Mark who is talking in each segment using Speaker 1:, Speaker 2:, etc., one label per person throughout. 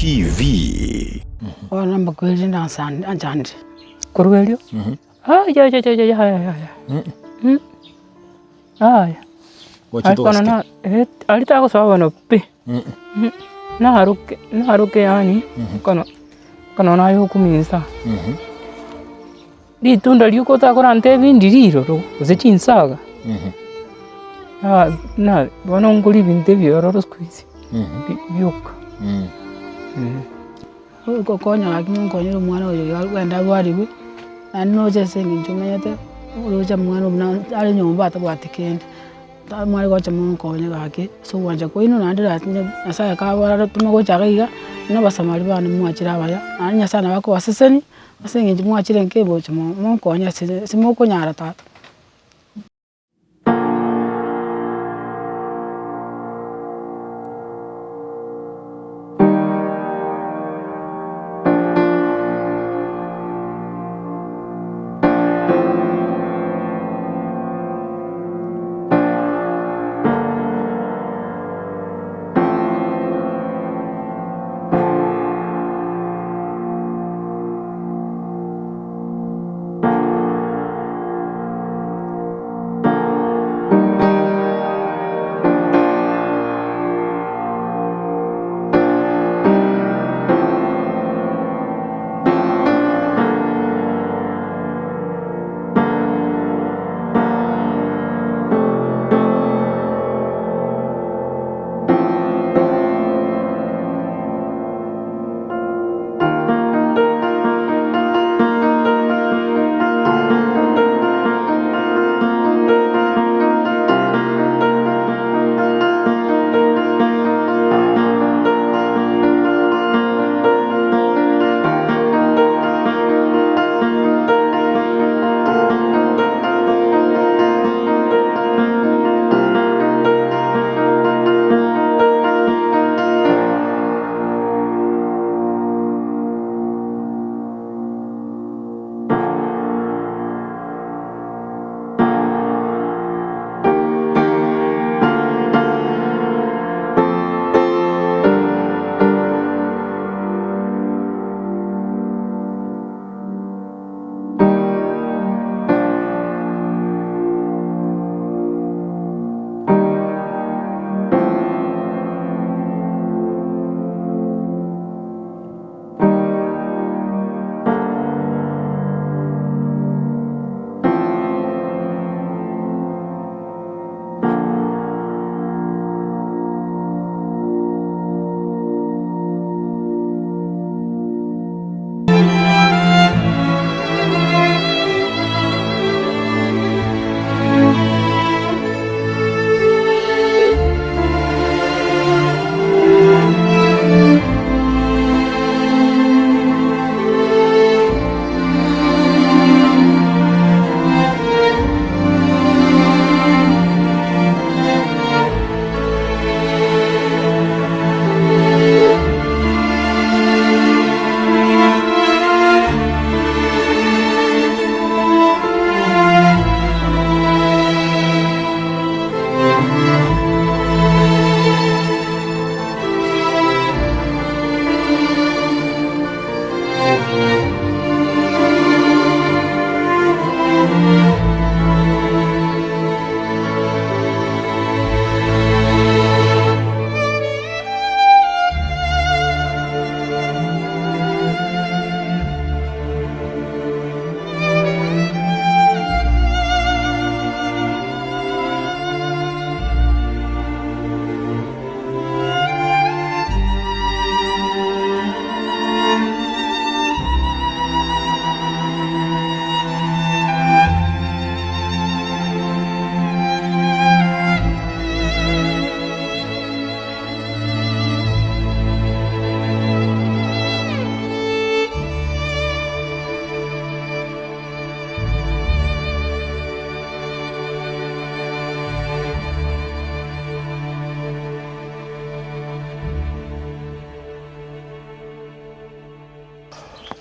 Speaker 1: TV.
Speaker 2: Ona mbakweli na sana ajandi. Kurwelio? Ya. Alikuwa alitaka sawa na pe. Na haruke yani kana nayo kuminsa. Litunda liuko takora ntevi ndiriro ro zechinsaga. Na vanongoli vintevi roro squeeze. Byuka. Ko konya akimu konya mwana oyo yalwenda bwaliwe. Ano jese ngijumenyete uruja mwana ubna ali nyomba atabwatikende. Mwari kwa chamu konya gake so wanja ko ino nandira nasaya kabara tumago chagaiga no basamari bana mwachira abaya anya sana bako baseseni asengi mwachire nkebo chamo mo konya simo konyara tata.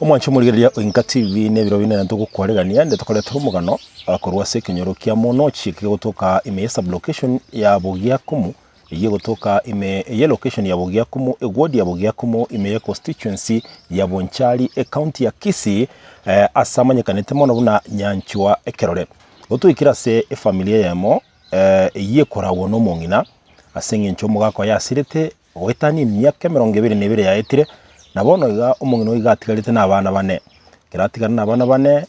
Speaker 1: Omwancho murigeria Oinka TV nebiro bine ntugukwaregania ndetokoretwo mugano akorwa sekinyoro kia mono chike gutuka ime sublocation ya Bugia kumu iye gutuka ime ye location ya Bugiakumu ward ya Bugiakumu ime ye constituency ya Bonchari county ya Kisii asamanyekanete mono buna Nyanchwa Ekerore gutwikira se familia yamo iye korawo no mongina asenye nchomo gako yasirete wetani myaka 22 yaetire nabono iga umongino igatigarite na abana bane kiratigana na abana bane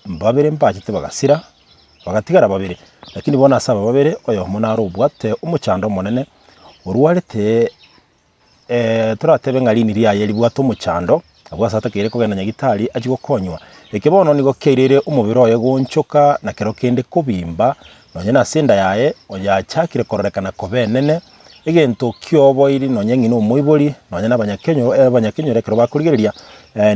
Speaker 1: babere mbachite bagasira bagatigara babere lakini bona asaba babere oyo munaro bwate umuchando monene urwarete turatebe ngalini ria yeri bwato umuchando abwasata kire kugenda nyagitari ajigo konywa ekebono nigo keirire umubiro oyo gonchoka na kero kende kubimba nonye na senda yae oya chakire kororekana kobenene egento kyobo iri nonye ngino muibori nonye na abanyakenyo rekero bakurigereria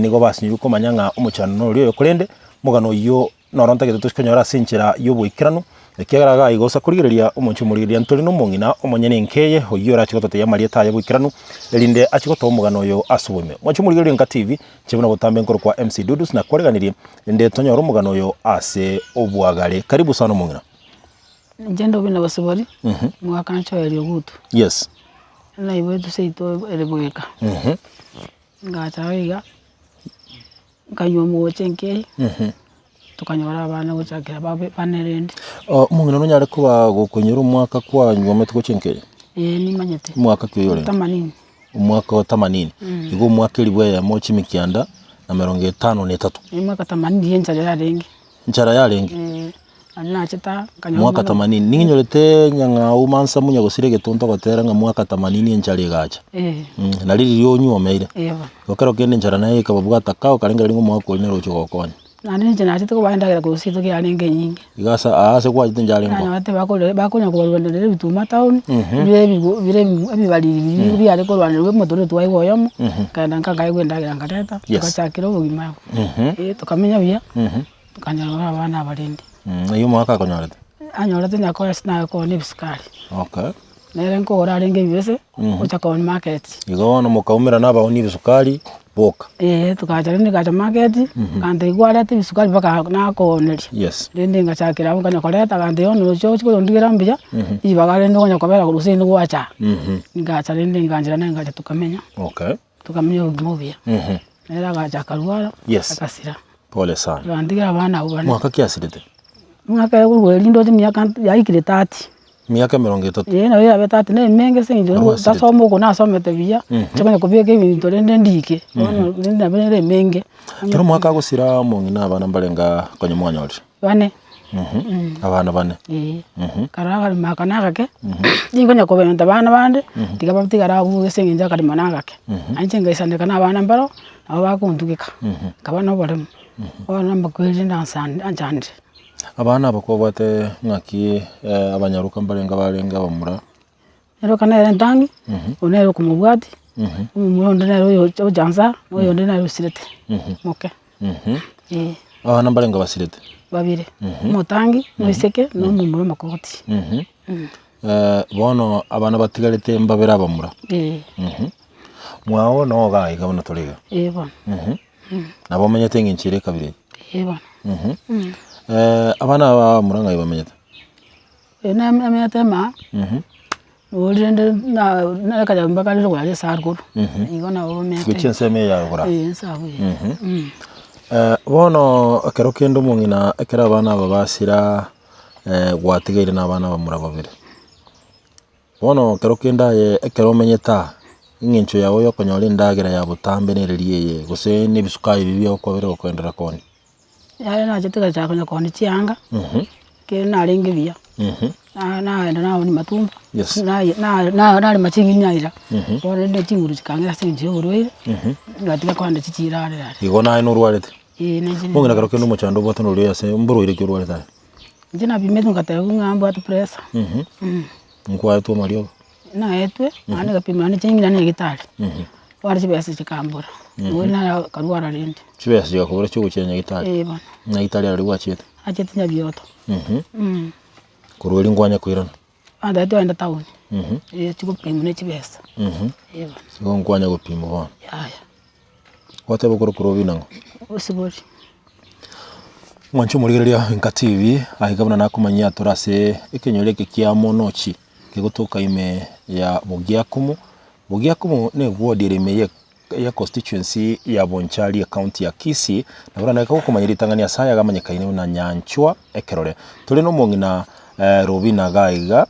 Speaker 1: nigo basinyu komanyanga umuchano no ryo kurende mugano yo noronta ke tuskanyora sinchira yo bwikirano ekegaraga igosa kurigereria umunchu murigeria nturi no mungina omonyene nkeye hoyora chikotote ya marieta ya bwikirano elinde achikoto mugano yo asubume mwanchu murigeria nka TV chibona gutambe nkoro kwa MC Dudus na kwareganirie ende tonyoro mugano yo ase obwagare karibu sana mungina
Speaker 2: njendo bina basubori mwakancho elio gutu
Speaker 1: yes
Speaker 2: na iwe tuseito elebweka ngachawiga kanyo muchenke tukanyora abana gucakira banerende
Speaker 1: mungina no nyare kuba gukunyura umwaka kwa nyoma tukochenkere
Speaker 2: ni manyete
Speaker 1: mwaka kiyore
Speaker 2: 80
Speaker 1: umwaka wa 80 igo mwaka libwe ya mochi mikianda na 53
Speaker 2: mwaka 80 yenchara yarenge
Speaker 1: nchara yarenge
Speaker 2: anacheta kanyo
Speaker 1: mwaka 80 ninyorete nyanga umansa munya gusire getonto gotera nga mwaka 80 enchari gacha na riri ryo nyuomeire gokero kende nchara naye kababwa takao karengera ngo mwaka oli nero chugokonya
Speaker 2: nani jana chito kubandagira kusito kya nenge nyingi
Speaker 1: igasa ase kwa jite njare ngo
Speaker 2: ate bakonya kubalwandere bituma town bire ebibaliri byare ko rwanirwe motore twayigo yomo kana nkangaye gwendagira ngateta tukachakira ubugima tukamenya bya tukanyara abana abalindi
Speaker 1: iyo mwaka akonyorete
Speaker 2: anyorete nyako sina ko ni biskari
Speaker 1: okay
Speaker 2: nere nko orarenge bibese uchaka on market
Speaker 1: igono mukaumira naba oni bisukari boka
Speaker 2: tukachara ni gacha market kande igwara ati bisukari baka nako oneri
Speaker 1: yes
Speaker 2: rende ngachakira nganya koleta kande ono cyo chiko ndigira mbya ibagare ndo nganya kobera kuruse ni gwacha ngacha rende nganjira na ngacha tukamenya
Speaker 1: okay
Speaker 2: tukamenya ubimobia nera gacha karwara akasira
Speaker 1: pole sana
Speaker 2: randigira abana ubana
Speaker 1: mwaka kiasirete
Speaker 2: mwaka y'urweli ndo myaka yayikire 30
Speaker 1: myaka 30
Speaker 2: na wewe 30 ne menge senjo tasoma ko nasomete bia cyangwa kubiyeke ibintu rende ndike nenda bene menge
Speaker 1: tero mwaka gusira mungina abana mbarenga konye mwanyori
Speaker 2: bane
Speaker 1: abana bane
Speaker 2: karaga makana gake ningonya ko bene abana bande tigababtigara ubu senjo kali mananga ke anje ngaisande kana abana mbaro abo bakundugika kabana bole ona mbakwije ndansande anjande
Speaker 1: abana bakobate mwaki abanyaruka mbarenga barenga bamura
Speaker 2: rero kana ndangi onero kumubwati umurondo nero yo janza oyo ndena sirete okay
Speaker 1: abana mbarenga basirete
Speaker 2: babire mutangi mwiseke no mumuro makoti
Speaker 1: bono abana batigarete mbabera bamura mwawo no ga igabona toriga
Speaker 2: bona
Speaker 1: nabo menyete nginchire kabire
Speaker 2: bona
Speaker 1: abana ba muranga ibamenyete
Speaker 2: na amenyete ma urende na kaja mbaka rero kwa sargo igona bo mete
Speaker 1: kuchenseme ya gora
Speaker 2: sabu
Speaker 1: bono akero kendo mungina akera abana babasira gwatigaire na abana bamura babire bono akero kenda akero menyeta ingincho yawo yo konyore ndagira ya butambe nereriye guse nibisukaye bibiyo kwabere okwendera koni
Speaker 2: ya na jitega cha kwenye koni chianga ke na ringi bia na ni matumba na machingi nyaira ore ne chinguru chikangira senje urwire ngatiga kwanda chichira rare
Speaker 1: igona ino rwarete
Speaker 2: ne
Speaker 1: mungina karo kendo muchando boto no rya se mburo ire kyo rwarete
Speaker 2: njina bimetu ngata ngambo atu pressa
Speaker 1: nkwa tu mario
Speaker 2: na etwe ane gapima ne chingira ne gitari wari chibese chikambura wena karwara rindi
Speaker 1: chibese chikakubura cyo gucyenya gitari
Speaker 2: bana
Speaker 1: na gitari ari gwachete
Speaker 2: achete nyabyoto
Speaker 1: kurweli ngwanya kwirana
Speaker 2: anda to enda town chiko pimo ne chibese
Speaker 1: bana ngo ngwanya gupima bana
Speaker 2: ya
Speaker 1: wate bukuru kurobinango
Speaker 2: usibori
Speaker 1: mwancho murigereria nka TV ahigabana nakumanya turase ikenyoreke kya monochi gutuka ime ya Bugiakumu. Bugiakumu ni ward ime ya constituency ya Bonchari county ya Kisii na bura neka gukumanyiritangania saya gamanyikaine na Nyanchwa Ekerore. Tuli no mungina Robina Gaiga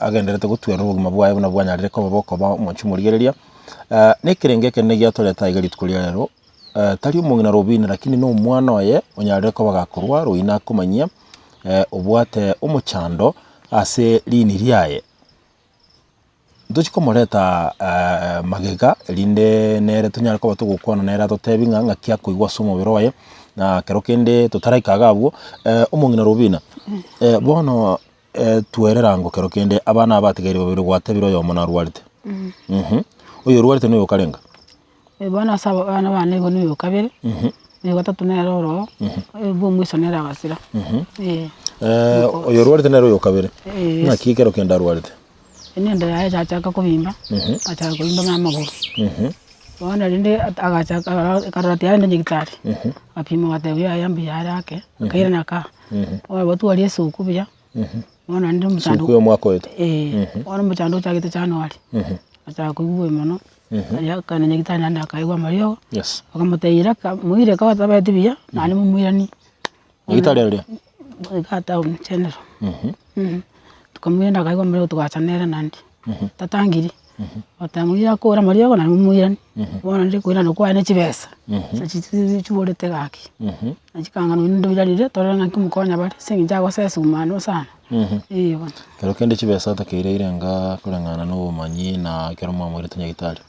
Speaker 1: agenderete gutwera ubugima bwaye buna bwanyarire ko baboko ba mwanchumurigereria nikirenge kene giatoleta igari tukuria rero tari umungina Robina lakini no mwana oye onyarire ko bagakorwa ruina kumanyia obwate umuchando ase lini riaye nduchikomoreta magega linde nere tunyara ko batugukwana nera totebinga ngakia kuigwa sumo biroye na kerokende tutaraikaga abwo umungina Robina bono tuerera ngo kerokende abana abatigari babiri gwate biroyo mona rwarite uyo rwarite no yokarenga
Speaker 2: bana saba bana bane go no yokabere ni gatatu nero ro bo mwiso nera gasira uyo rwarite nero yokabere na kikero kenda rwarite nenda ya chaka kubimba achaka kubimba mamaguru bana rinde agachaka karati ya nje gitari apima watebya yambi yarake kaira naka watu wali suku bya bana ndi mchando
Speaker 1: suku yo mwako yetu
Speaker 2: wana mchando chagite January achaka kuigwe mono ya kana nje gitari nanda akaigwa mario
Speaker 1: yes
Speaker 2: akamuteyira muire ka watabete bya nani mumwirani
Speaker 1: gitari ari
Speaker 2: gata channel tukamwenda akaigwa mario tukachanera nandi tatangiri otamwira ko mario ko nani mumwirani bona ndi kwira no kwa ne chibesa sachi chuborete gaki achikanga no ndo birarire toranga kimukonya bari singi go sesu mano sana bona
Speaker 1: kero kende chibesa takire irenga kurangana no manyi na kero mwamwire tunya gitari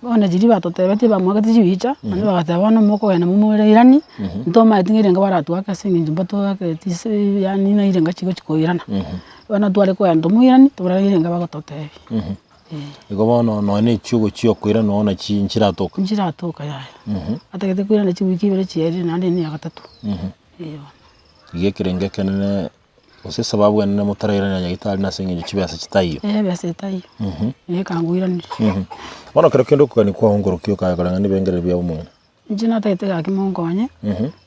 Speaker 2: bona jiri batotebete bamwagati jibicha nani bagataba no moko yana mumwirani ntoma itingirenga baratu akasingi njumbato akatise yani na irenga chiko chikoirana bana twale ko ndo mwirani tubarayirenga bagototebi
Speaker 1: ego bono no ne chugo chio kwira no na chi nchiratoka yaya atakete kwira na chiwiki bere chieri nandi ni agatatu iyo kirenge kenene ose sababu ene mutarayira na gitari na singi chibasa chitayo
Speaker 2: basa tayo kangwira ni
Speaker 1: bono kero kendo kani kwa hongoro kyo kaya kalanga ni bengere bya umuntu
Speaker 2: njina taite ga kimongonye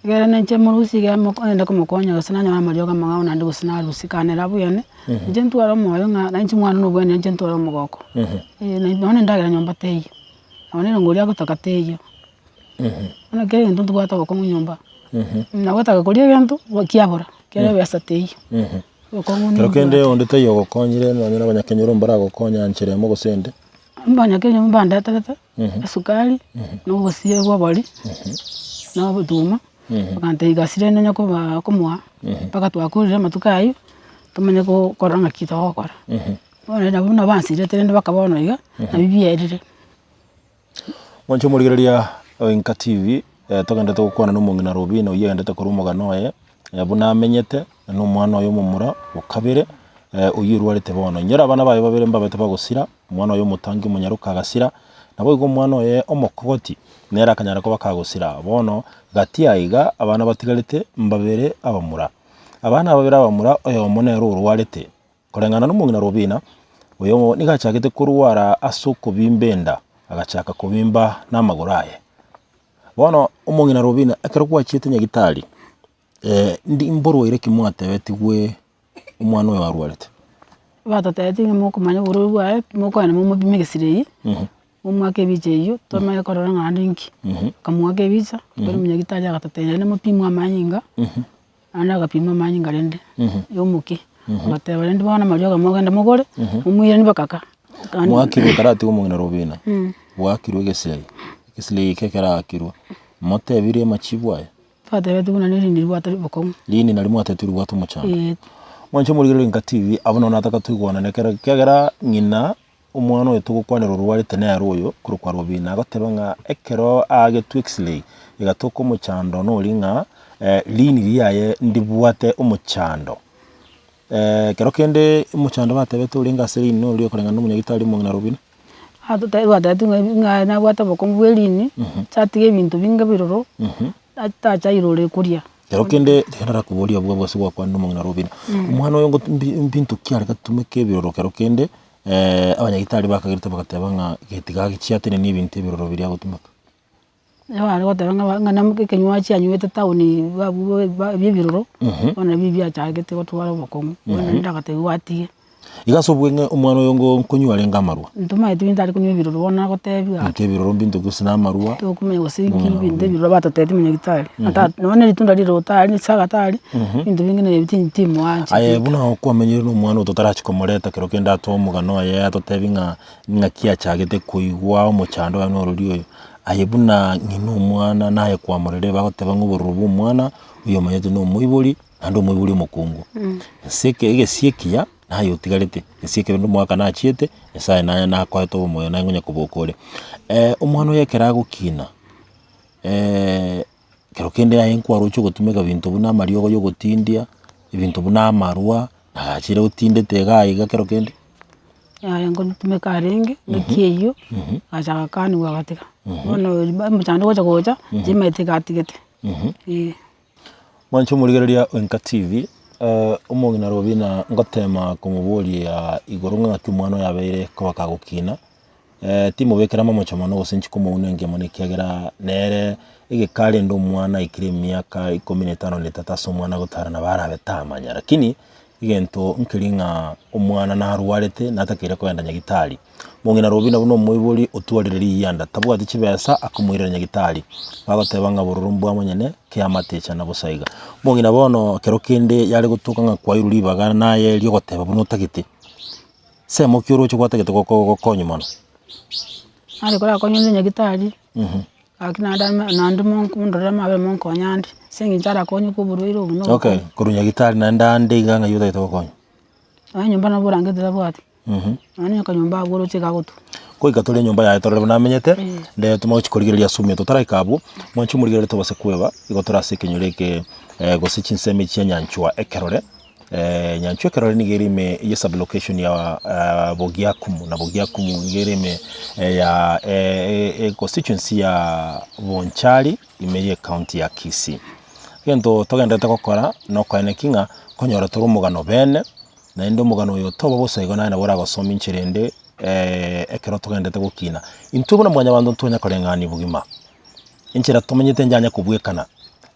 Speaker 2: gera nche murusi ga enda kumukonya gasana nya mario ga mangao nandi gusina rusika rabu yene nje ntwara moyo nga na nchi mwana no bwene nje ntwara mugoko na none ndagira nyomba teyo none ngoria gutaka teyo ana kere ndo twata ko nyomba na gutaka kuria gento kiabora kere besa teyo
Speaker 1: kero kende onde teyo gokonyire no nyina banyakenyoro mbara gokonya nchere mo gosende
Speaker 2: mbanya kenyo mbanda tata sukari no gosie gwa bari na buduma bakante igasire no nyako bakomwa paka twakurira matukayo tumanye ko koranga kitoko kora bona na buna bansire terende bakabona iga na bibiyerire
Speaker 1: wancho murigereria Inka TV tokanda tukwana no mungina Robina uyendete kurumoga noye yabuna amenyete no mwana oyo mumura ukabire uyirwarite bono nyera abana bayo babere mbabete bagusira mwana oyo mutangi munyaruka agasira nabo igo mwana oye omokogoti nera kanyara ko bakagusira bono gati aiga abana batigarite mbabere abamura abana babere abamura oyo monero urwarite korengana no mungina Robina oyo nigachagite kurwara asuko bimbenda agachaka kubimba n'amaguraye bono umungina Robina akero kwa chite nyagitari ndi mboro ire kimwatebeti gwe umwana we warwarite
Speaker 2: batatete moko manya buru bwa moko ana mumo bimigesire umwake bijeyo toma korora ngandinki kamwake biza bero munyagitari agatatene ne mupimwa amanyinga ana agapima amanyinga rende yomuke bateba rende bana mario gamogenda mugore umwire ni bakaka
Speaker 1: mwakirwe karati umungina Robina wakirwe gesile kekera akirwa mote bire machibwaye
Speaker 2: batatete kuna nini bwatari bokomu
Speaker 1: lini nali mwateturi bwatu muchanga mwancho murigero Inka TV abona nataka twigwana nekera kegera ngina umwana we tugukwanira urwarite na yaroyo kurukwa Robina agateba nga ekero age twixley igatoko muchando no ringa lini riyaye ndibwate umuchando kero kende umuchando batebe turinga seri no riyo korenga no munyagitari mungina Robina
Speaker 2: atutaiwa tatu nga na bwata bokomwe lini chatige bintu binga biroro atacha irore kuria
Speaker 1: kero kende tera kuboria bwa bwase kwa no mungina Robina umwana oyo ngo mbintu kyari gatumeke biroro kero kende abanyagitari bakagirite bagateba nga getiga gicyatene n'ibintu biroro biri agutumaka
Speaker 2: yabari gotanga nga namuke kenywa cyanyuete tauni babu bibiroro ona bibya cyagete gotwara bokomu ona ndagate watie
Speaker 1: igaso bwenge umwana yongo kunywa lenga marwa
Speaker 2: ntuma itu ndari kunywa biroro bona gotebiga
Speaker 1: nke biroro mbintu gusina marwa
Speaker 2: to kumenya gusingi binde biroro batatete munyagitari ata none litunda lirota ni sagatari bintu bingine bitintimo wanje
Speaker 1: aye buna ko amenyere no mwana utotarachikomoreta kero kenda to mugano aye atotebinga ngakia chagete kuigwa umuchando wa noruri oyo aye buna ngino mwana naye kwamorere bagoteba ng'uburubu mwana uyo mayete no muiburi ando muiburi mukungu seke igesiekia nayo tigarete esieke ndo mwaka na chiete esaye naye nakwato moyo na ngunya kubokore umwana yekera gukina kero kende ya enkwaro cyo gutumeka bintu buna mariyo yo gutindia ibintu buna marwa agachire utinde tegaiga kero kende
Speaker 2: ya ngo tumeka renge nekiyo acha kani wagatika ono mchando gocha jimete gatigete
Speaker 1: mwancho murigereria Enka TV umongina robina ngotema kumuburi ya igorunga kimwano yabeire ko bakagukina timo bekera mamochomano gosenchi kumunenge monekiagera nere igekale ndo mwana ikire miaka 15 netataso mwana gotarana barabe tamanya lakini igento nkiringa umwana na harwarete natakire ko yanda nyagitari mongina robina buno muiburi utwariri yanda tabwa tikibesa akumwirira nyagitari bagotebanga bururumbu amonyene kiamatecha na busaiga mongina bono kero kende yari gutuka nga kwa iruri bagana naye ryo goteba buno tagite semo kyoro cyo gwatagite ko konyumana
Speaker 2: ari kora konyunze nyagitari akina ndama nandimo kundora mabe monko nyandi singi njara konyu kuburuiro buno
Speaker 1: okay kurunya gitari na ndande iganga yuda itakonyo
Speaker 2: nyumba na burangete zabwati ani akanyumba goro cheka gutu
Speaker 1: ko ikatole nyumba ya itorero na menyete nde tuma chikorigereria sumye totara ikabu mwanchu murigere to base kweba igotora sekenyureke gosichi nseme cyenyanchwa ekerore nyanchwa ekerore nigerime ye sub location ya Bogiakumu na Bogiakumu nigerime ya constituency ya Bonchari imeye county ya Kisii kento togenda takokora no kwene kinga konyora turu mugano bene na endo mugano yo tobo bose igona na bora gosoma inchirende ekero togenda takokina intubona mwanya bantu ntonya korengani bugima inchira tumenyete njanya kubwekana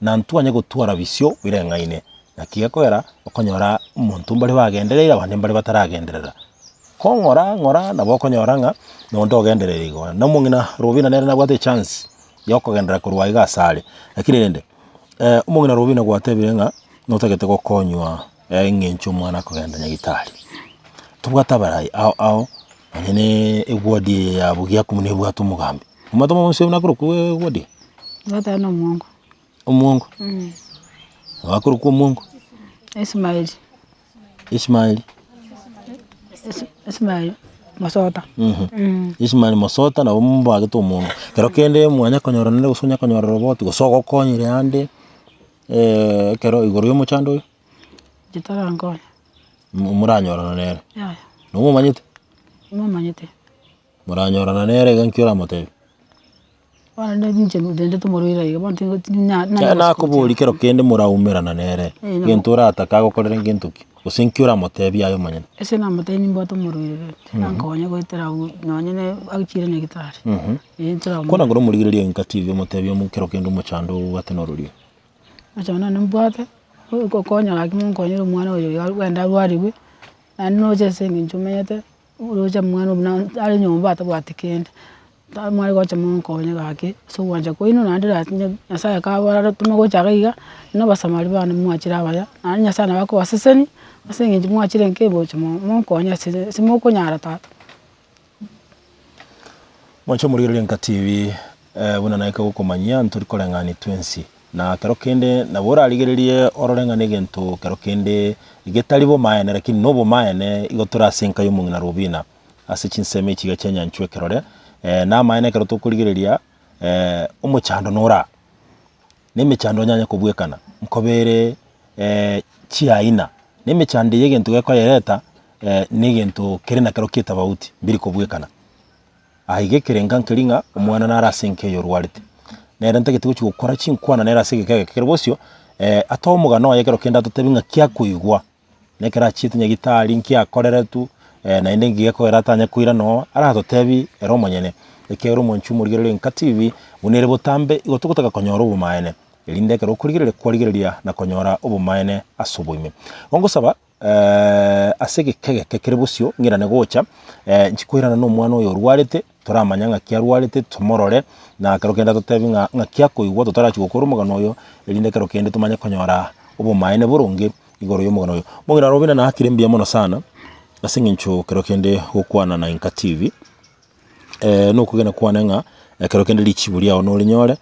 Speaker 1: na ntwanya gutwara bisyo birengaine nakiga kwera okonyora umuntu mbali bagenderera abandi mbali bataragenderera ngora na bokonyoranga no ndogenderera igo na mungina robina nere na bwate chance yokogendera kurwa igasale lakini nende umongina robina gwatebirenga no tagete gokonywa ngencho mwana kugenda nyagitari tubwata barai ao anyene egwadi ya Bogiakumu ne bwatu mugambi umatomo munsi nakuru ku egwadi
Speaker 2: zata no mungu
Speaker 1: umungu wakuru ku mungu Ismail Masota Ismail Masota na umba agito mungu kero kende mwanya konyora nende gusunya konyora roboti gusoko konyire ande kero igoro yo muchando
Speaker 2: jitara ngo
Speaker 1: muranyora nere
Speaker 2: ya
Speaker 1: no
Speaker 2: manyete
Speaker 1: muranyora nere gankyora mote
Speaker 2: wana ndinje ndende tumurira iga bonti
Speaker 1: na kuburi kero kende muraumira nere gentura ataka gokorera ngentuki usinkyora mote bya manyene
Speaker 2: ese na mote ni mboto murira nankonya goitera nonyene agikire ne gitari
Speaker 1: kona ngoro murigireria Enka TV mote bya mukero kende umuchando watenoruri
Speaker 2: achana nimbwate ko konya gakimu konyero mwana oyo wenda rwariwe na noje sengi njumenyete uroja mwana ubuna ari nyomba atabwatikende mwari gocha munkonya gake so wanja ko ino nandira nyasaya kabara tumo gocha gaiga no basamari bana mwachira abaya anya sana bako baseseni asengi njumwachire nkebo chimo munkonya simoko nyara tata
Speaker 1: mwancho murigereria Enka TV buna naika gukomanyia nturi korengani twensi na kero kende na bora aligererie ororengane gento kero kende igetari bo mayane lakini no bo mayane igotora senka y'umungina robina ase chinseme kiga cyenyanchwe kerore na mayane kero tukurigereria umuchando nora nemechando nyanya kubwekana mkobere chiaina nemechande yegento gako yereta negento kerena kero kitabauti biri kubwekana ahige kerenga nkiringa umwana nara senke yorwarite nera ntagete gukora chinkwana nera sigeke kerbosyo ato mugano yekero kenda tutebinga kya kuigwa nekera chitinya gitari nkya korere tu na inde ngiye ko eratanya kuira no ara tutebi ero monyene ekero monchu murigereria Enka TV unere botambe igotugutaka konyora ubumaene elinde kero kurigereria kwarigereria na konyora ubumaene asubuime ongo saba ase gekege kere bucio ngirane gocha nchikwirana no mwana oyo rwarete turamanya ng'aki arwarete tumorore na kero kenda tutebi ng'aki akoigwa tutarachi gukora omogano oyo erinde kero kende tumanye konyora obomaene boronge igoro y'omogano oyo mong'ina Robina nakire mbuya mono sana ase eng'encho kero kende gokwana na Inka TV nokogena kwana ng'a kero kende richibu riao norinyore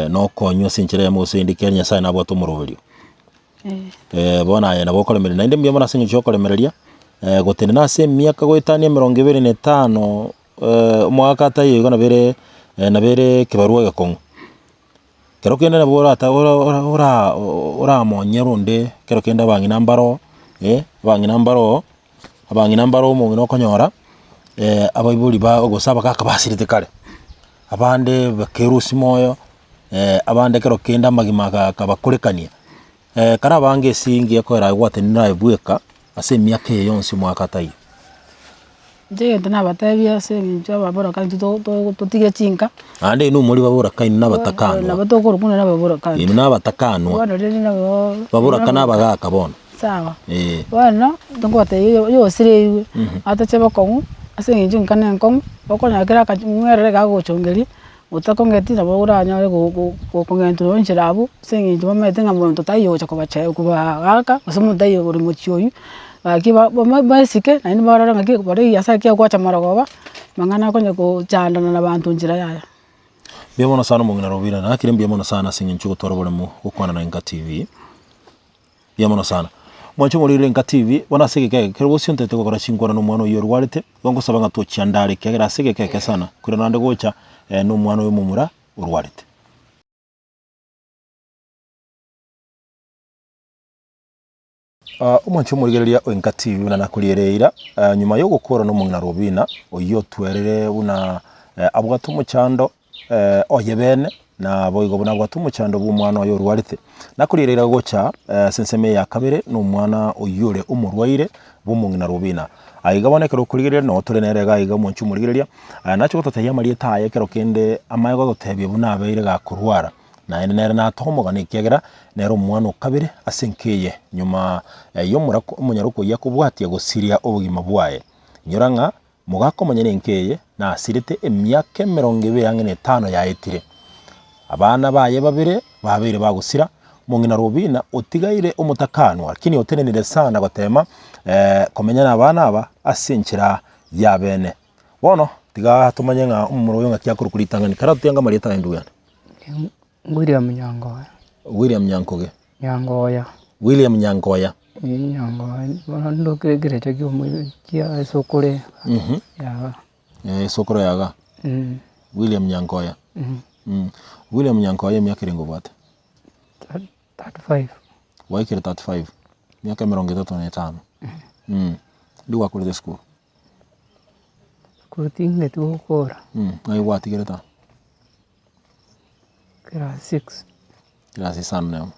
Speaker 1: nokonywa ase enchera ya mogosende kera Nyasaye nabwate omoroberio bona aye nabo okoremereria naende mbuya mono ase eng'encho ya okoremereria gotende nase emiaka goetania 25 omwaka tayo igo nabere kebarua egekong'u kero kende nabo oramonye ronde kero kende abang'ina mbaro abang'ina mbaro omong'ina okonyora abaibori ba ogose abagaka basirete kare abande bakerusia moyo abande kero kende amagima gabakorekania kare abange esingi ekoera egwateni naebweka ase emiaka eye yonsi omwaka tayo
Speaker 2: egento nabatebia ase eng'encho ababorokani totige chinka
Speaker 1: ande numori baborakaini nabatakanwa
Speaker 2: nabo tokorwa buna nababorokani
Speaker 1: nabatakanwa
Speaker 2: bono rende nabo
Speaker 1: baborokana abagaka bono
Speaker 2: sawa bono tongotebia yosire atache bokong'u ase eng'encho nka na enkong'u okonyakera akang'werere gagochongeria otakong'eti nabo oranyore gokong'enturwa enchera abwo ase eng'encho bamaete ng'a monto taiyo gocha kobagaka gose monto taiyo ore mochio oywo gaki baisike naende barora ng'aki baria Nyasaye kiagwacha marogoba mang'ana akonya gochandana na banto enchera yaya
Speaker 1: mbuya mono sana omong'ina Robina nakire mbuya mono sana ase eng'encho gotwara oboremo gokwana na Inka TV mbuya mono sana mwancho morire Inka TV bona ase egekege kero bosio ntete gokora chinkwarano omwana oywo orwarete gongosaba ng'a tochiandare kiagera ase egekege sana kore naende gocha na omwana oyo omomura orwarete omwancho omorigereria o Inka TV buna nakoriereira nyuma ya ogokora na omong'ina Robina oywo otwerere buna abwate omochando oye bene na boigo buna abwate omochando bwa omwana oyo orwarete nakoriereira gocha senseme ya kabere na omwana oywo ore omorwaire bwa omong'ina Robina aiga bono ekero okorigereria no tore nere gaiga omwancho omorigereria nacho gototebia amarieta aye kero kende amaye gototebia buna abeire gakorwara naende nere natoa omogano ekiagera nere omwana okabere ase nkeye nyuma ya omonyara okoyia kobwatia gosiria obogima bwaye nyora ng'a mogaka omonyene nkeye nasirete emiaka 25 yaetire abana baye babere babeire bagosira omong'ina Robina otigaire omotakanwa lakini otenenire sana gotema komenya na abana aba ase enchera ya bene bono tiga tumanye ng'a omomura oyo ng'aki akorukuritang'ani kara tutenga amarieta aye ndugana
Speaker 3: William Nyangoya.
Speaker 1: William Nyankoge.
Speaker 3: Nyangoya.
Speaker 1: William Nyangoya.
Speaker 3: Nyangoya. Bono ndokire chakio mu kia sokore. Yaga.
Speaker 1: Sokore yaga. William Nyangoya. William Nyangoya emiaka erengo bwate.
Speaker 3: 35.
Speaker 1: Waikire 35. Miaka 35. Ndi wakurite school.
Speaker 3: Kurutinge tu gukora.
Speaker 1: Ngai watigire ta.
Speaker 3: Class 6.
Speaker 1: Class 5 nemo.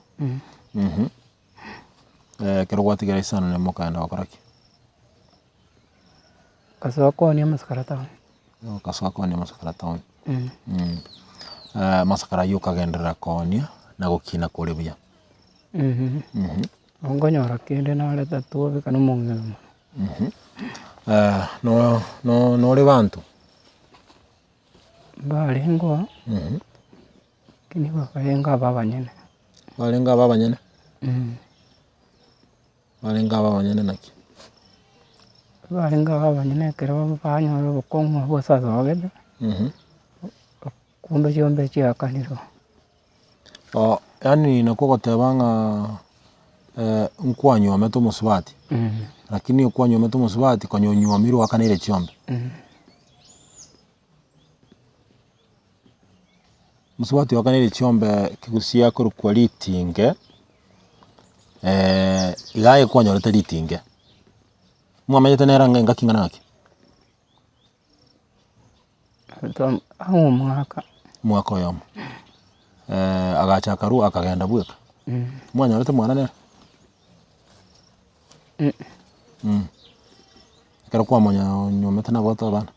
Speaker 1: Kero gwatigire isano nemo kaenda wakoraki.
Speaker 3: Kasoko ni Masakara town.
Speaker 1: Kasoko ni Masakara town. Masakara yukagendera konia na gukina kuri buya.
Speaker 3: Ongonyora kende na leta tuwe kana mong'ina.
Speaker 1: No ri bantu.
Speaker 3: Barengo. Kini bakarenga babanyene.
Speaker 1: Barenga babanyene. Barenga babanyene naki.
Speaker 3: Barenga babanyene kero banyora bokongwa bosaza bagede. Kumbe chombe chia kaniro.
Speaker 1: Yani nakogoteba ng'a nkwanyu ameto musubati. Lakini ukwanyu ameto musubati kanyonyu amiru akanire chiombe. Musubati wakanire chiombe kigusia kuru kwa litinge igaye kwanyorete litinge mwamenyete nera ngenga kingana naki
Speaker 3: aho mwaka
Speaker 1: oyo agacha karu akagenda bweka mwanyorete mwana nera kero kwa monya nyomete na boto bana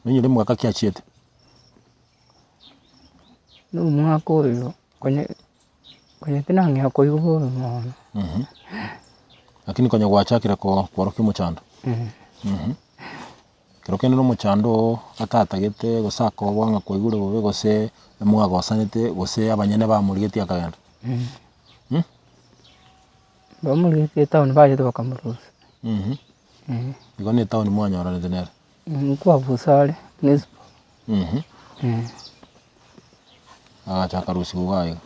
Speaker 1: ninyi mwaka kiachiete
Speaker 3: no mwaka oyo konye konyete nang'ea koigwa bobe mono.
Speaker 1: Lakini konya gwachakire kworokia omochando. Kero kende na omochando atatagete gose akobwang'a koigure bobe gose mwagosanete gose abanyene bamorigetie akagenda.
Speaker 3: Bamorigetie town bagete bakamorusia.
Speaker 1: Igo na etown mwanyoranete nere.
Speaker 3: Nkwa Busale municipal.
Speaker 1: Agachaka rusigu gaiga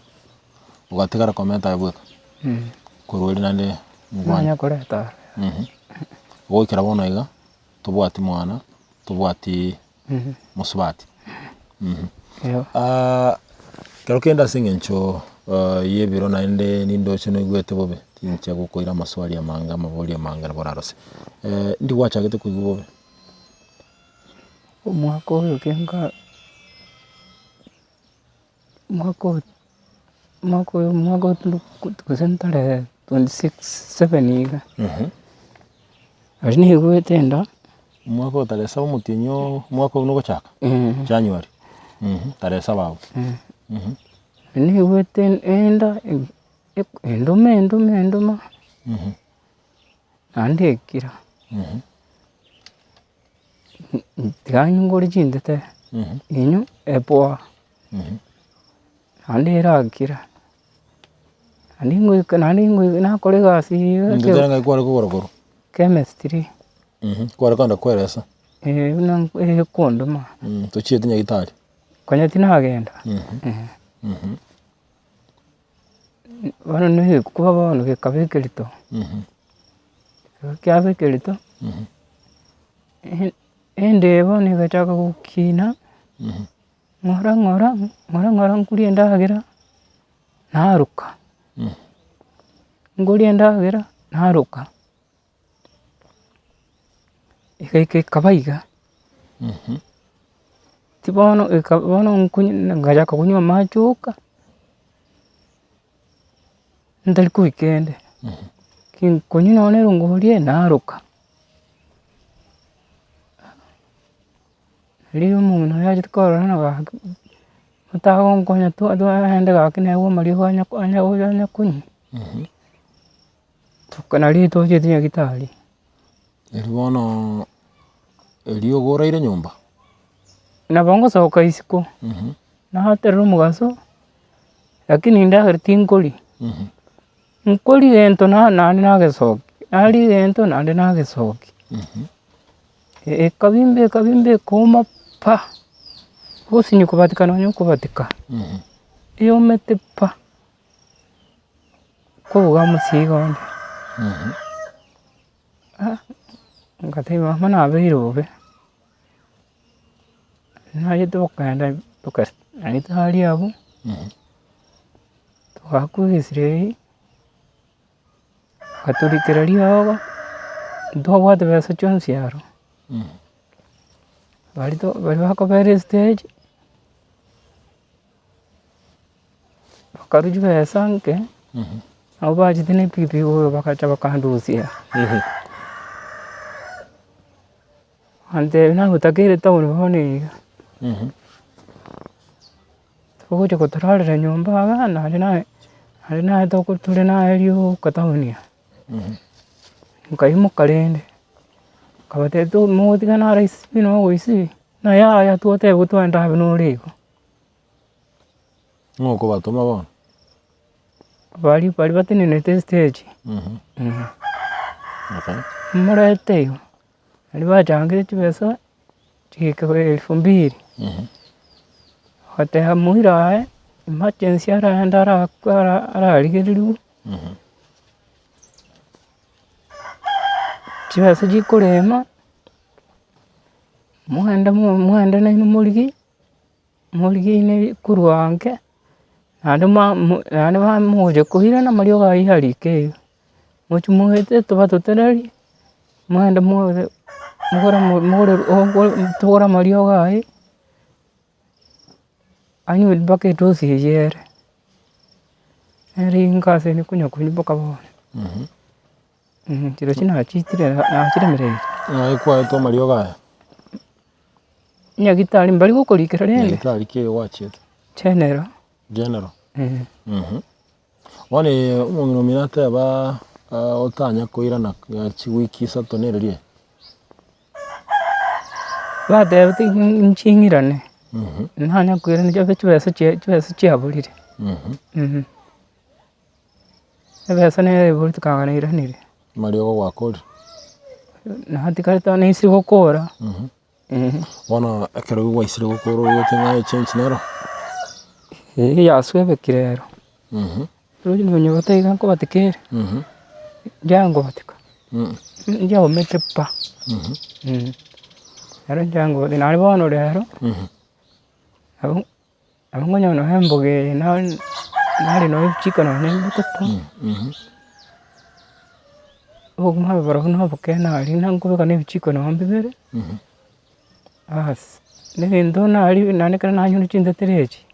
Speaker 1: ugatigara komenta yabweka kurweri nande
Speaker 3: mwanya koreta
Speaker 1: goikera bono iga tubwati mwana tubwati musubati. Kero kenda singencho yebiro naende nindoche no igwete bobe tincha gukoira maswali amanga mabori amanga na borarose ndi gwachagete kuigwa bobe
Speaker 3: omwaka oyo kenga mwaka tusentare 26/7 iga ari nigwete enda
Speaker 1: mwaka otare saba mutinyo mwaka uno gochaka January tare saba aho
Speaker 3: nigwete enda enduma andekira tiganyungore chindete inyu epoa anderagira andingoika nakore gasi
Speaker 1: ndetera ngai kware kugorogoro
Speaker 3: chemistry
Speaker 1: kware kanda kweresa
Speaker 3: kondoma
Speaker 1: tuchiete nyagitari
Speaker 3: konya tinagenda bano nihe kuba bono gekabekerito kiabekerito endebo nigachaka gukina ng'ora nkuria endagera naruka nguria endagera naruka ikaika ikabaiga tibono ngachaka kunywa machuka ntari kuikende kinkunywa none rungurie naruka riyo muno yaje tkorana gake mutago nkonya ende gake newo mariho anya kunywa tukana rito je tinya gitari
Speaker 1: eribono eriyo goraire nyumba
Speaker 3: na bongo soka isiko na haterera omugaso lakini ndagera tinkori nkori gento nandi nagesoki ari gento nandi nagesoki ekabimbe koma pa gosinyi kubatikana onyo kubatika iyo mete pa kobuga musiga onde ngateba mana abeire bobe naye tokenda ahita abo twakugisire gaturikiraria ogo twabwate besa chionsi aro bari bakobere stage bakaruju besa nke abo bachite ne pipi oyo bakacha bakandusia ante na utakire town hone tugoje kotorarira nyumba abana ari naye turi naye riyo kataunia nkaimuka rende kabatete mutigana araisi bino goisi na ya tuote gutwenda bino riko
Speaker 1: ngoko batoma bono
Speaker 3: bari batinine stage
Speaker 1: okay
Speaker 3: murete yo ari bajangire chibesa chike 2000 hata muira emergency araenda ararigeriru chibesa chikurema mwenda naino morigi ine kurwange nandi bamuje kuhira na mario gaiharike muchumuhete tubatutereri mwenda mugore tugora mario gai anyu bake dosi yere eri ngase ni kunya boka bono tiro china chitire na chiremerere
Speaker 1: kwa to mario gaya
Speaker 3: nyagitari mbali gukurikira rende
Speaker 1: nyagitari ke wachete
Speaker 3: general
Speaker 1: general Wani umongino minate ba otanya koira na chiwiki sato nererie.
Speaker 3: Batebete nching'irane nanya kwira nicho chibesa chiaborire ebesa nebori tukagane'iranire
Speaker 1: Mario gwakori
Speaker 3: natikareta neisire gokora
Speaker 1: bono ekero gwaisire gokora yote ng'aye change nero
Speaker 3: yaswebekire rero rero nonye bataiga nkobatikere njangobatika njaomete pa rero njango nari bono rero abongonya no hemboge nari no chikano ne butata oguma baro no bokena ari nankobeka ne chikano ambibere as ne ndo nari nane kana nanyu chindeterechi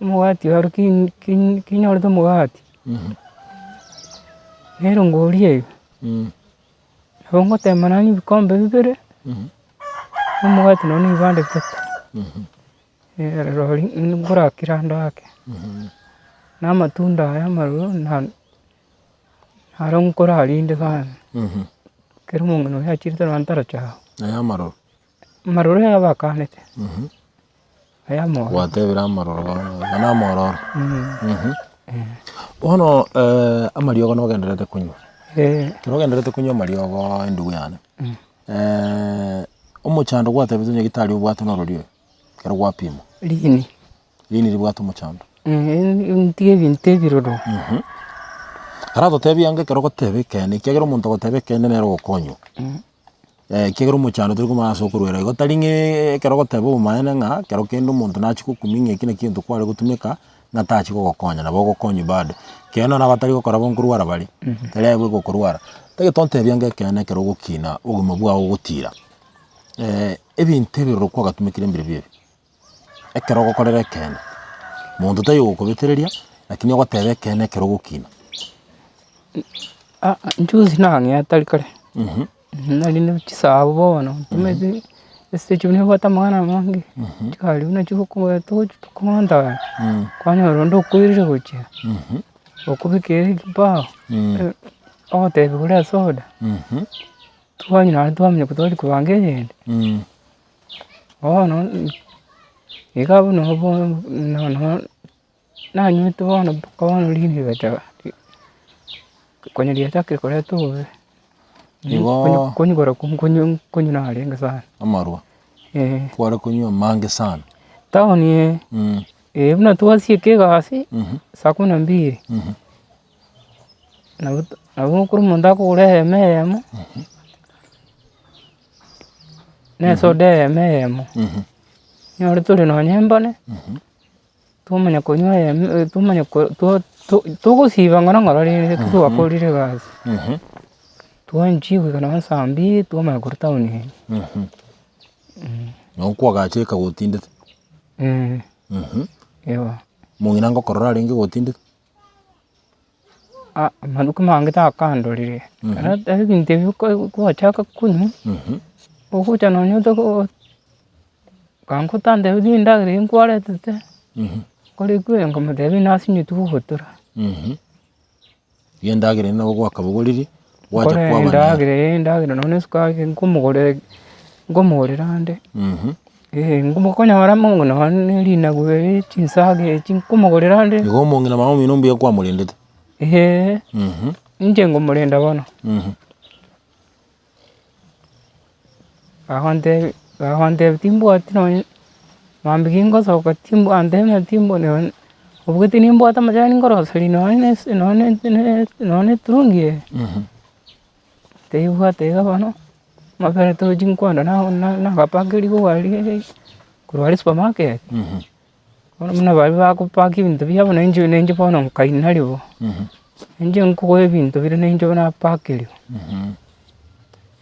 Speaker 3: mugati waro kinyore to mugati rero ngorie abongo temananyu bikombe bibere umugati none ibande bitatu rori ngora kirando yake n'amatunda aya maruro naro nkora harinde sana kero mungano yakirita rwantara chaho
Speaker 1: aya
Speaker 3: maruro yabakanete aya mo
Speaker 1: watebera amaroro na mororo bono amariogo no genderete kunywa kero genderete kunywa amariogo endugu yane omochando gwatebete nyagitari obwate nororio kero gwapima
Speaker 3: lini
Speaker 1: ribwate omochando
Speaker 3: ntige binte biroro
Speaker 1: ara totebiange kero gotebe kene kegero omonto gotebe kene nero gokonywa kegero omochando turi komasa okorwera igo taring'e kero gotebe omaene ng'a kero kende omonto nachikokumia ekine kinto kware gotumeka ng'a tachigogokonya nabo ogokonywa bado keno nabo batari gokora bonkorwara bari tarebwe gokorwara tage tontebiange kene kero ogokina obogima bwago gotira ebinto ebiroro kwagatumekire mbire bibi ekero gokorera kene monto tayo gokobetereria lakini ogotebe kene kero gokina
Speaker 3: njuzi nang'e atari kare nari ne chisabo bono tumeze stage ne bata mwana mangi chikali una chikuko to tukonda kwanya rondo kwirire gocha okubikere ba otebe kure soda twanya na twamye kutori kubangeye no igabo no bo no na nyuto bono kono lini beta kwenye diatake kore tu kunyugora kunyu na alenga sana
Speaker 1: amarwa kwara kunywa mange sana
Speaker 3: taoni buna tuwasie kegasi saa 12 nabo kuri munda kure memo ne soda memo nyore tuli no nyembane tumanya kunywa tumanya tugusiba ngona ngorari tuwakorire gasi tuanjiwe kana sambi tuoma kuri taoni
Speaker 1: no kwagacheka gotindete
Speaker 3: ewa
Speaker 1: mungina ngokorora ringi gotindete
Speaker 3: manuko mange takandorire ara binte ko chaka kunyu okucha no nyoto ko kanko tande binda rin kware tete kore kwe ngoma debi nasinyu tuhotora
Speaker 1: yendagire no gwakabuguriri
Speaker 3: wacha kwabana ndagire none sukari ngomorera ande ngomokonya mara mungu no nirina gwere chinsage chinkomorera ande
Speaker 1: igo mungina mama mino mbiya kwa murendete
Speaker 3: nje ngomorenda bono ahonte timbo atino mambigingo soka timbo ande me timbo ne ubugiti nimbo atamajani ngoroseri none turungie teiwa teiga bono mapere to jinkwanda na kapagiri go wali kurwali supermarket bono muna bali bakupaki bintu byabo nenje bono kainari bo nje nkuwe bintu bire nenje bona pakiri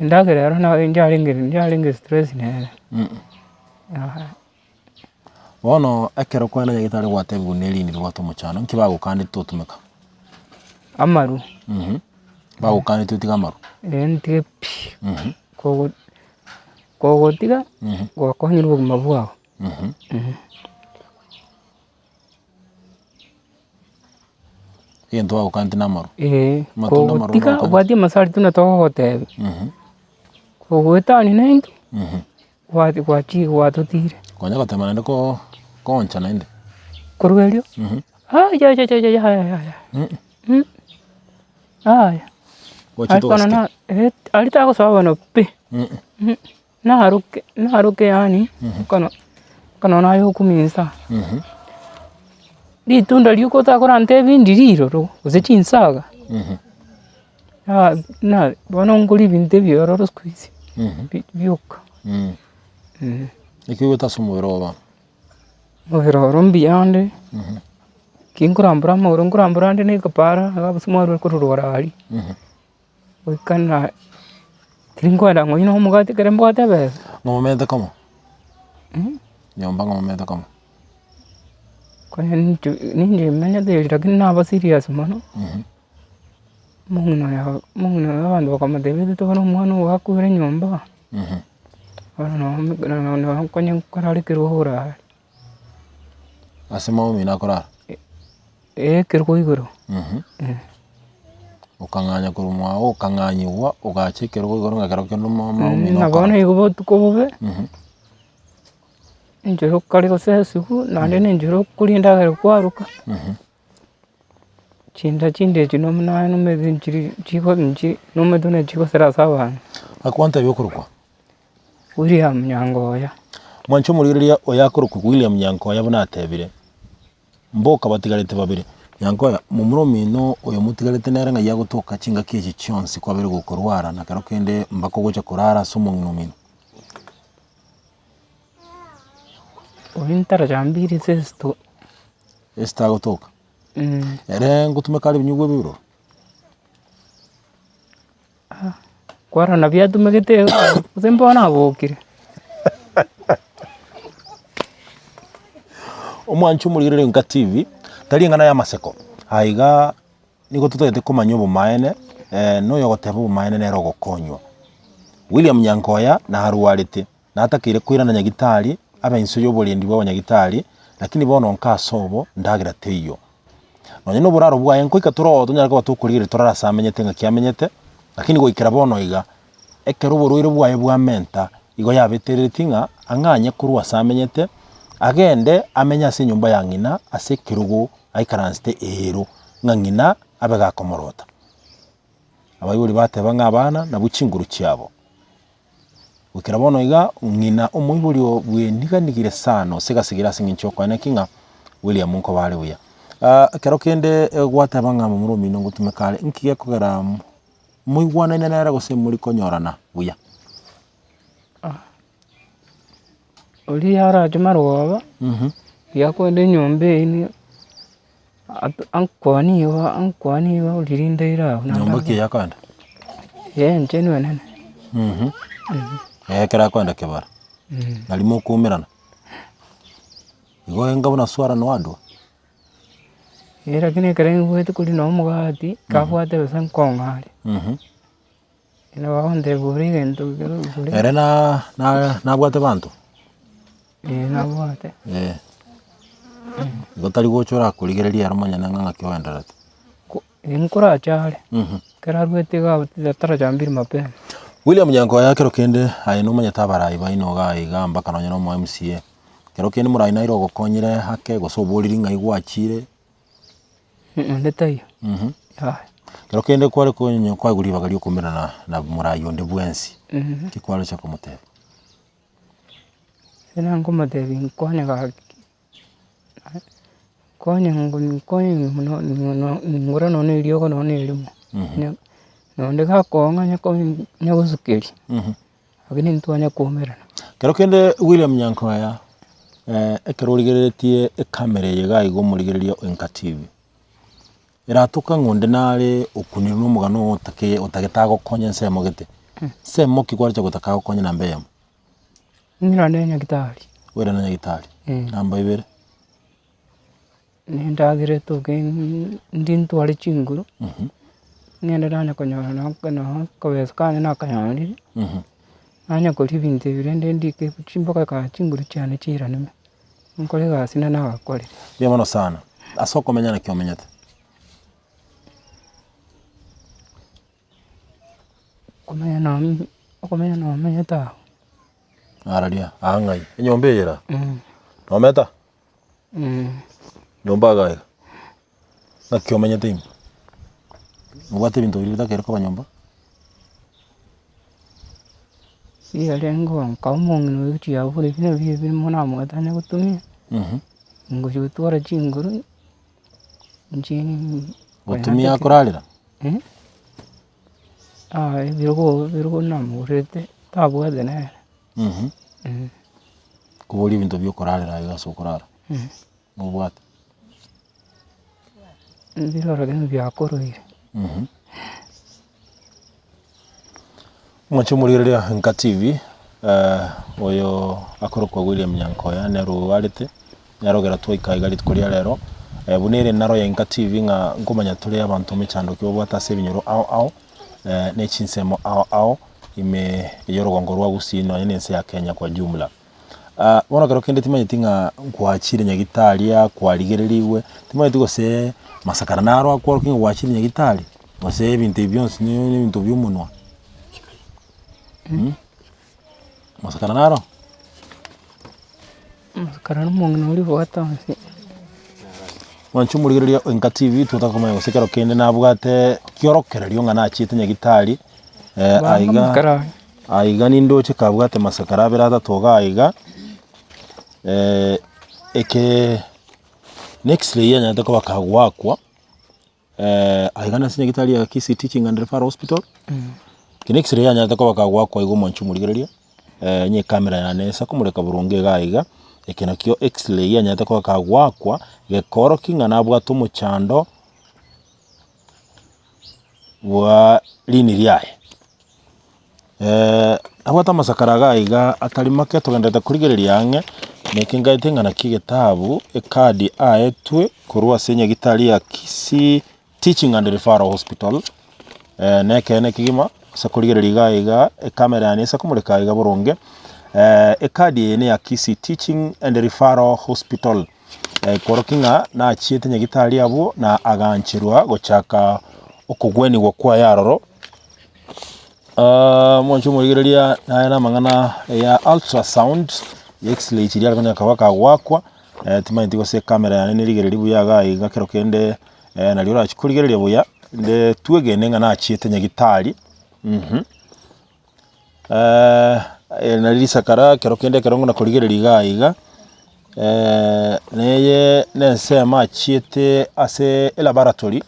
Speaker 3: ndagere rero na njaringe stress ne
Speaker 1: bono ekero kwana yagitari gwatebu nelini rwato muchano nkibagukandi tutumeka
Speaker 3: amaru
Speaker 1: bagukandi tutiga amaru
Speaker 3: ntige kogo tiga gwakonyira obugima bwago
Speaker 1: Into wa ukanti namaro.
Speaker 3: Matunda maru. Tika wadi masari tuna to hotel. Ko wetani nendo. Wadi watu tire.
Speaker 1: Konya kotemana ndiko koncha nende.
Speaker 3: Kurwelio? Ya.
Speaker 1: Wachito
Speaker 3: waske. Alita ko sawa no pe. Naruke yani. Kono na yo kuminsa. Di tunda liuko ta korante vindiriro ro. Uzechinsaga. Na bono nguli binte bioro squeeze. Biuka.
Speaker 1: Ikiwa tasumuro ba.
Speaker 3: Overo rombiyande. Kinkurambura ande ne kapara agabusumaro kururorari. Wikana Tringwada ngoino mugati kerembota be.
Speaker 1: Ngomete kama. Nyomba ngomete kama.
Speaker 3: Kwa ninje menya de rakina ba serious mano. Mungna abandu bakama de to bano mwana wakure nyomba. No konya karari kiruhura.
Speaker 1: Asema umi nakora.
Speaker 3: Kirko igoro.
Speaker 1: Ukanganya kurumwa ukanganyiwa ugachekera igoro ngakara kendo mama umi no.
Speaker 3: Nabona igo tukobe. Njoro kali ko sesu nande njoro kulinda kwaruka. Chinde chino mna no medinchiri chiko nchi no medune chiko sera sawa.
Speaker 1: Akwanta byokurukwa.
Speaker 3: William Nyangoya.
Speaker 1: Mwancho muriria oyakuruku William Nyangoya bunatebire. Mboka batigarete babire. Nyangoya mumuro mino oyo mutigarete nera nga yagutoka chinga kije cyonsi kwa bere gukorwara nakaro kende mbako gocha kurara sumo mino.
Speaker 3: Oyintara jambiri sesto.
Speaker 1: Esta gutoka. Ere ngutume kali binyugwe bibiro.
Speaker 3: Kwara na viatu megete uzembona abokire.
Speaker 1: Omwancho murire nka TV tali ngana ya maseko haiga niko tutete kumanyo bumaene no yogoteba bumaene nero gokonywa William Nyangoya na haruwarite na atakire kwirana nyagitari abenso yoborendi bwa nyagitari lakini bono nka sobo ndagira teyo nonye no buraro bwa yenko ikaturo tunyarako batukurire turarasa amenyete ngakiamenyete lakini goikira bono iga ekero buruire bwaye bwa menta igo yabeteretinga anganye kurwa samenyete agende amenya se nyumba ya ngina ase kirugo aikaranste ero ngina abega komorota abayuri bateba ngabana na buchinguru cyabo ukira bono iga ngina umuyiburi bwendiganigire sano segasigira singincho kwa nakinga William Munko bale buya kero kende gwateba ngamo muri mino ngutumekale nkiye kugera muyigwana nera gose muri konyorana buya
Speaker 3: Oli yara jumarwa yakwende nyombe ni ankwani wa ulirinda ira
Speaker 1: nyomba ke yakanda
Speaker 3: ncheni wenene
Speaker 1: kera kwenda kebara nalimo kumirana igo engabona swara no adu
Speaker 3: era kine kare ngwete kuli no mugati kafwate besan kongale ina wahonde buri gento buri
Speaker 1: era na bwate bantu
Speaker 3: nabwate
Speaker 1: gotari gochora kurigereria arumanya nanga kyoenderete
Speaker 3: inkura chale kera rwete ga tara jambiri mape
Speaker 1: William Nyangoya kero kende ayino manya tabarayi baino ga igamba kanonye no mu MCA kero kende murai na irogo konyire hake gosoboriri ngai gwachire
Speaker 3: ndetayo
Speaker 1: kero kende kwale konyo kwa guri bagali okumirana na murai onde bwensi kikwalo cha kumutebe
Speaker 3: sena ngoma devi nkonya ga konya ngora no ne rio no ne limo no ndeka konga nyako sukeli agini ntwanya kumerana
Speaker 1: kero kende William Nyangoya ekero rigeretie ekamera yega igo murigereria enka TV iratuka ngonde nare okunira no mugano otagetago konya nsemo gete semo kikwara cha gutakago konya na mbeyamo
Speaker 3: ngira ndenya gitari
Speaker 1: wera na gitari namba ibere
Speaker 3: ndagire tuke ndintu ali chinguru nenda dana konyora na kaweskane na kanyari anya koli binte birende ndike chimboka ka chinguru cyane cirane nkole gasina na akole
Speaker 1: bya mono sana asoko menya na kyomenyete
Speaker 3: kumenya no menya ta
Speaker 1: araria angai nyombe yera no meta nyomba ga na kyo menya tim mugate bintu biri bitakero kwa nyomba
Speaker 3: si alengo kaumongi no chi ya buri kine bi mona mo tanya kutumia ngo jutwara chinguru njini
Speaker 1: gutumia kuralira
Speaker 3: birugo namurete tabwathe ne
Speaker 1: kuburi bintu byo kuralira igaso kurara mubwate
Speaker 3: birora genu byakoroire
Speaker 1: mwacho murireria Nka TV oyo akorokwa William Nyankoya nero arite yarogera twaika igarit kuria rero bunere naro ya Nka TV nga ngomanya turi abantu mechando kyo bwata sebinyoro ao ne chinsemo ao ime yorogongo rwa gusino nyense ya Kenya kwa jumla bona kero kende timanye tinga kwachire nyagitalia kwarigereriwe timanye tugose masakara naro akwa kinga kwachire nyagitali bose bintu byonse ni bintu byumunwa masakara naro
Speaker 3: masakara n'umuntu uri watanze
Speaker 1: wanchu murigereria Nka TV tutakomanya gusekero kende nabwate kyorokererio nga nachite nyagitali aiga nindo chikabwate masakara berata toga aiga eke next layer nyata ko bakagwakwa aiga nasinya gitali ya Kisii Teaching and Referral Hospital ke next layer nyata ko bakagwakwa igo mwanchu murigereria nye kamera ya nesa kumureka burunge gaiga eke nakyo x-ray ya nyata ko bakagwakwa gekoro kinga nabwate umuchando wa lini ryaye abwata masakara gaiga atari make tugendete kurigereria ange nekingaite ngana kigetabu ekadi aetwe kurwa senya gitali ya Kisii Teaching and Referral Hospital nekene kigima sakurigereria gaiga kamera ya nesa kumureka gaiga burunge ekadi ene ya Kisii Teaching and Referral Hospital korokinga na chiete nyagitali abo na aganchirwa gochaka okugweni gwa yaroro mwancho murigereria na mangana ya ultrasound x-ray chiriya kanya kabaka gwakwa timanyi tigose kamera ya nene rigereria buya gaiga kero kende na liora chikurigereria buya nde twegene nga na chiete nyagitali na lirisakara kero kende kerongo na kurigereria gaiga neye nesema chiete ase laboratory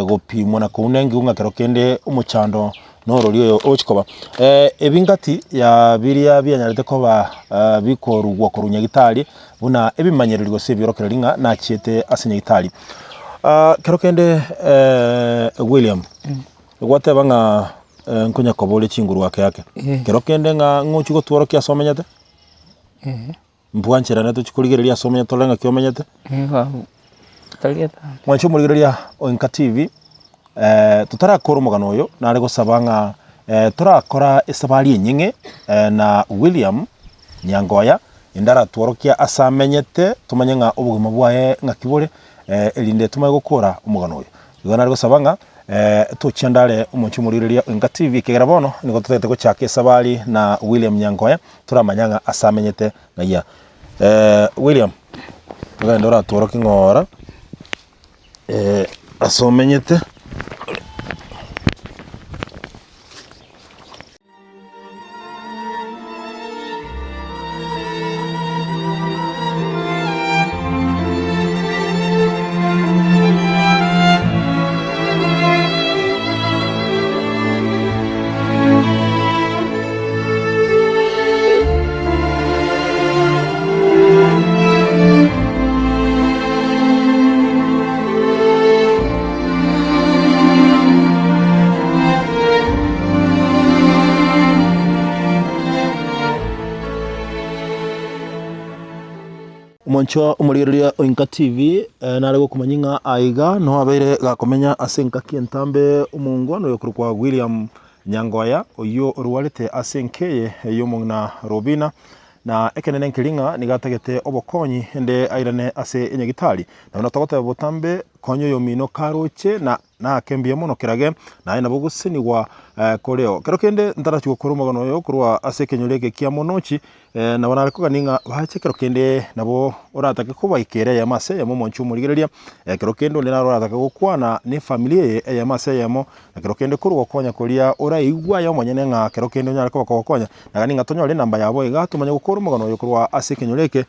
Speaker 1: gopimwa na kunengi unga kero kende umuchando norori oyo ochikoba ebingati ya biria byanyarete koba bikorugwa korunya gitali buna ebimanyererwa se birokereringa na chiete ase nyagitali kero kende William gwate banga nkunya kobole chinguru yake kero kende nga nguchi gotworo kya somenyate mbwanchira nato chikurigereria somenya tolenga kyomenyate
Speaker 3: babu talieta
Speaker 1: mwancho murigereria Nka TV tutarakora umugano uyu nari gusabanga turakora isabari nyinge na William Nyangoya indara tworokia asamenyete tumanye nga ubugima bwaye nga kibore elinde tumaye gukora umugano uyu igo nari gusabanga tuchendale umunchu murigereria Nka TV kigera bono niko tutete guchaka isabari na William Nyangoya turamanyanga asamenyete ngaya William tugenda ora tworoki ngora asomenyete mwancho umurigereria Nka TV nari gukumanyinga aiga no abeire gakomenya ase Nka kientambe umungwano yokuru kwa William Nyangoya oyo ruwarite ase nkeye yo mungna Robina na ekenene nkiringa nigatagete obokonyi ende airane ase enyagitali na togote botambe konyo yomino karoche na kembia mono kirage na ina bugusini wa koreo kero kende ntara chuko koruma gono yo kurwa ase kenyoleke kia monochi na wana ko ganinga bache kero kende nabo oratake kuba ikere ya mase ya momo nchumu ligereria kero kendo ndina oratake gukwana ni familia ya mase ya mo kero kende kurwa konya kolia ora igwa yo monyene nga kero kende nyara ko konya na ganinga tonyole namba yabo igatumanya gukoruma gono yo kurwa ase kenyoleke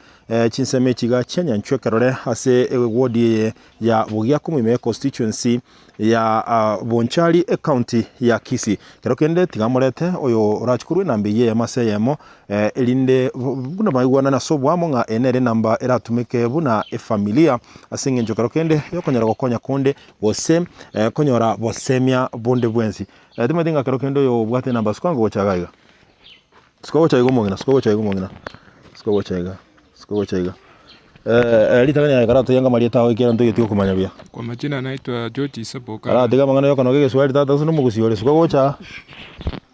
Speaker 1: chinseme chiga chenya nchwe kerore ase wodi ya Bugia Kumu constituency ya Bonchari county ya Kisii kero kende tigamorete oyo rachukuru nambe ye ya mase yemo elinde buna maigwana na sobo amonga enere namba eratumike buna familia asinge njokero kende yokonyara gokonya konde bose konyora bosemia bonde bwenzi dimadinga kero kende yo bwate namba skwango gochagaiga skogo chaiga litagani ya karata yanga marieta ho ikera ndo yetiko kumanya bia
Speaker 4: kwa majina naitwa George Isaboka
Speaker 1: ara diga mangana yoko noge swali tata suno mugusiole skogo cha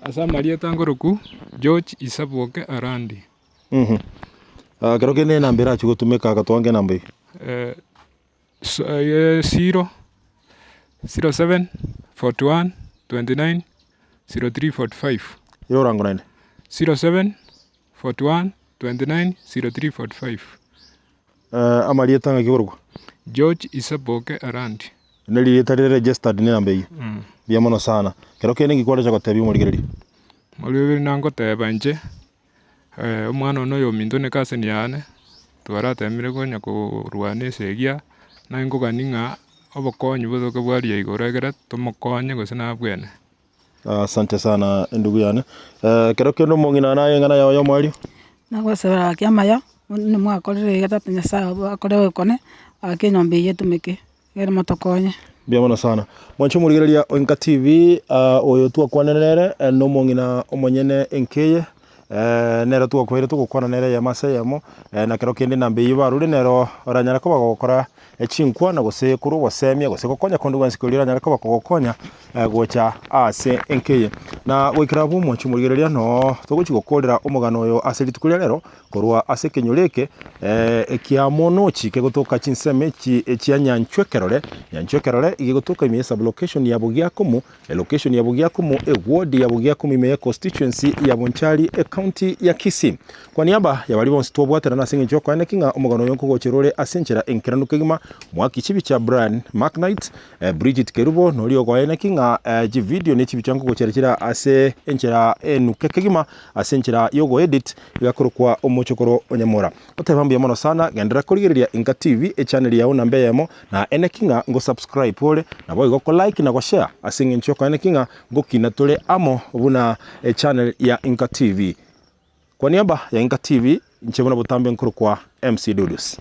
Speaker 4: asa marieta ngoroku George Isaboka Arandi
Speaker 1: kero kene nambira chugutumika gatwange nambe
Speaker 4: 0 07 41 29 0345
Speaker 1: yo rango nene
Speaker 4: 07 41 29 0345
Speaker 1: amalieta ngakigorgo
Speaker 4: George Isaboka Arandi
Speaker 1: neli yetare registered ni nambe bia mono sana kero kene ngikwara cha gotebi murigereri
Speaker 4: muri nango teba nje umwana ono yo minto ne kase ni ane twaratemire gonya kurwane segia na ngo ganinga obokonyi bodoka bwari igoregera tomokonye gose na bwene.
Speaker 1: Asante sana ndugu yana kero kendo mongina naye ngana ya mwali
Speaker 2: nagwasabara kiamaya ni mwakorire gatatu nyasaye akorewe kone akenyombe yetumike gere motokonye
Speaker 1: bia mono sana mwancho murigereria Inka TV oyo twakwanenere no mongina omonyene enkeye nero twakwire tugukwana nere ya mase yamo na kero kende nambe yibarure nero oranyara ko bagokora echinkwa na gose kuru wasemia gose gokonya kondu wansikulira nyara ko bakogokonya gocha ase enkeye na gwikira bu mwancho murigereria no tuguchigokorera omugano oyo ase litukuria rero korwa ase kenyoleke ekia monochi kegotoka chinseme chi echia nyanchwe kerore igigotoka ime sub location ya Bugia Kumu location ya Bugia Kumu ward ya Bugia Kumu ime constituency ya Bonchari county ya Kisii kwa niaba ya bali bonse tobwatera na singe joko ane kinga omugano yonko gochirore asenchera enkiranuke gima mwaki chibi cha Brian McKnight Bridget Kerubo nolio kwa ane kinga ji video ne chibi chanko gocherekira ase enchera enuke kegima asenchera yogo edit igakorokwa omochokoro onyamora otebambia mono sana gendera kurigereria Inka TV channel ya unambe yamo na ene kinga ngo subscribe pole na boy go like na go share asinge nchoko ene kinga ngo kinatole amo buna channel ya Inka TV kwa niaba ya Inka TV nchebona butambe nkuru kwa MC Dudus.